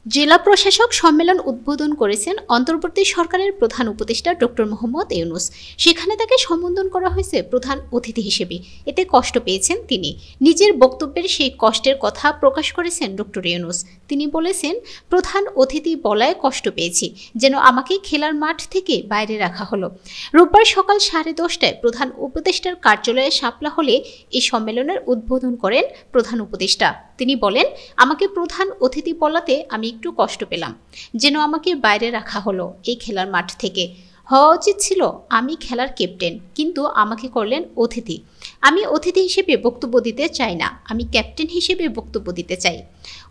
জেলা প্রশাসক সম্মেলন উদ্বোধন করেছেন অন্তর্বর্তী সরকারের প্রধান উপদেষ্টা ডক্টর মোহাম্মদ ইউনূস। সেখানে তাকে সম্বোধন করা হয়েছে প্রধান অতিথি হিসেবে। এতে কষ্ট পেয়েছেন তিনি। নিজের বক্তব্যের সেই কষ্টের কথা প্রকাশ করেছেন ডক্টর ইউনূস। তিনি বলেছেন, প্রধান অতিথি বলায় কষ্ট পেয়েছি, যেন আমাকে খেলার মাঠ থেকে বাইরে রাখা হলো। রোববার সকাল 10:30টায় প্রধান উপদেষ্টার কার্যালয়ে শাপলা হলে এই সম্মেলনের উদ্বোধন করেন প্রধান উপদেষ্টা। তিনি বলেন, আমাকে প্রধান অতিথি বলাতে আমি একটু কষ্ট পেলাম, যেন আমাকে বাইরে রাখা হলো এই খেলার মাঠ থেকে। হওয়া উচিত ছিল আমি খেলার ক্যাপ্টেন, কিন্তু আমাকে করলেন অতিথি। আমি অতিথি হিসেবে বক্তব্য দিতে চাই না, আমি ক্যাপ্টেন হিসেবে বক্তব্য দিতে চাই।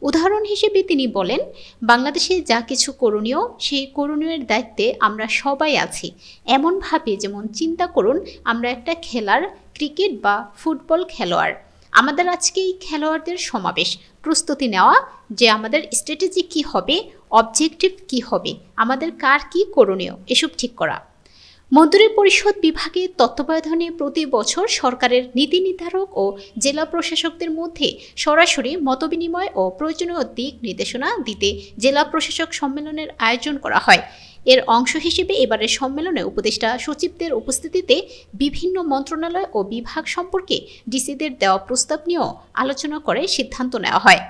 উদাহরণ হিসেবে তিনি বলেন, বাংলাদেশে যা কিছু করণীয়, সেই করণীয়ের দায়িত্বে আমরা সবাই আছি। এমনভাবে যেমন চিন্তা করুন, আমরা একটা খেলার ক্রিকেট বা ফুটবল খেলোয়াড়। আমাদের আজকে এই খেলোয়াড়দের সমাবেশ, প্রস্তুতি নেওয়া যে আমাদের স্ট্র্যাটেজি কী হবে, অবজেক্টিভ কী হবে, আমাদের কার কী করণীয়, এসব ঠিক করা। মন্ত্রী পরিষদ বিভাগের তত্ত্বাবধানে প্রতি বছর সরকারের নীতি নির্ধারক ও জেলা প্রশাসকদের মধ্যে সরাসরি মতবিনিময় ও প্রয়োজনীয় দিক নির্দেশনা দিতে জেলা প্রশাসক সম্মেলনের আয়োজন করা হয়। এর অংশ হিসেবে এবারের সম্মেলনে উপদেষ্টা সচিবদের উপস্থিতিতে বিভিন্ন মন্ত্রণালয় ও বিভাগ সম্পর্কে ডিসিদের দেওয়া প্রস্তাব নিয়েও আলোচনা করে সিদ্ধান্ত নেওয়া হয়।